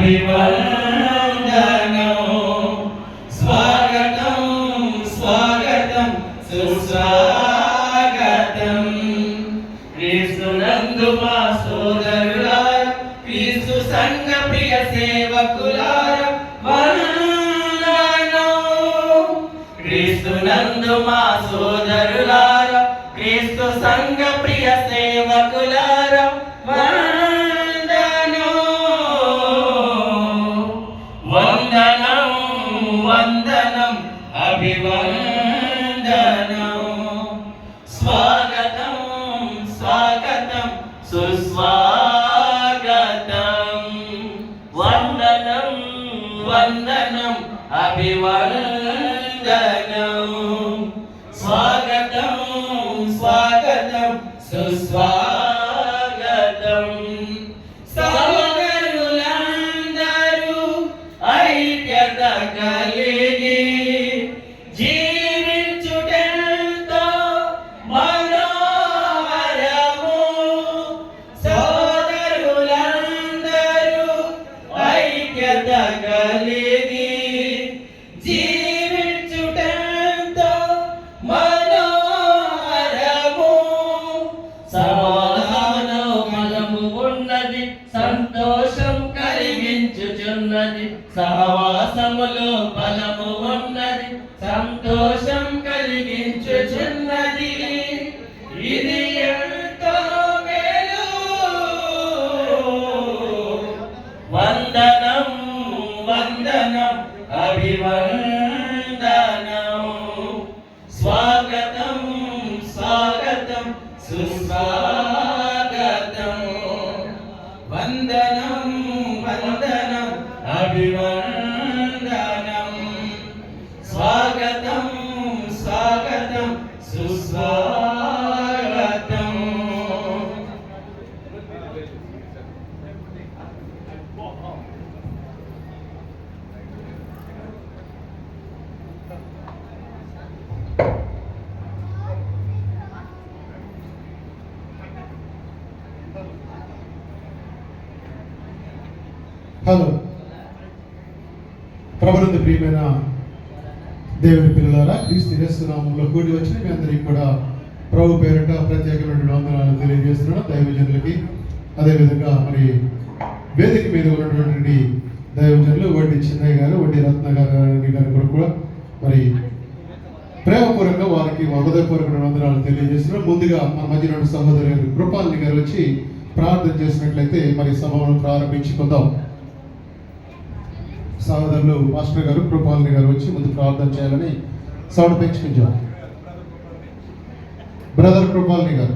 అభివందనం. స్వాగతం స్వాగతం సుస్వాగతం. క్రీస్తునందు మా సోదరులారా, క్రీస్తు సంఘ ప్రియ సేవకులారా వందనం. క్రీస్తునందు మా సోదరులారా, క్రీస్తు సంఘ ప్రియ సేవకులారా వందనం. వందనం వందనం అభివందనం. స్వాగతం స్వాగతం సుస్వాగతం. వందనం వందనం అభివందనం. స్వాగతం స్వాగతం సుస్వాగతం. సోదరులందరూ ఐక్యత కలిగి జీవించుటెంతో మనోహరము. సోదరులందరూ ఐక్యత కలిగి జీవించుటెంతో మనోహరము. సమాధానము ఉన్నది, సంతోషం కలిగించుచున్నది. సహవాసములో బలము ఉన్నది, సంతోషం కలిగించుచున్నది. ఇది ఎంతో మేలు. వందనం వందనం అభివందనం. స్వాగతం స్వాగతం సుస్వాగతం. వందనం వందనం అభివందనం. స్వాగతం స్వాగతం సుస్వాగతం. హలో, ప్రభునందు ప్రియమైన దేవుని పిల్లలారా, క్రీస్తు యేసు నామములో కూడి వచ్చిన మీ అందరికీ కూడా ప్రభు పేరిట ప్రత్యేకమైన వందనాలు తెలియజేస్తున్నాను. దైవజనులకి, అదేవిధంగా మరి వేదిక మీద ఉన్నటువంటి దైవజనులు వడ్డీ చిన్నయ్య గారు, వడ్డీ రత్న గారు కూడా మరి ప్రేమపూర్వకంగా వారికి హృదయపూర్వక వందనాలు తెలియజేస్తున్నాను. ముందుగా మన మధ్య రెండు సహోదరులు కృపాలని గారు వచ్చి ప్రార్థన చేసినట్లయితే మరి సభను ప్రారంభించుకుందాం. సహోదరులు మాస్టర్ గారు, కృపాలని గారు వచ్చి ముందు ప్రార్థన చేయాలని సౌండ్ పెంచుకుంటాం. బ్రదర్ కృపాలని గారు.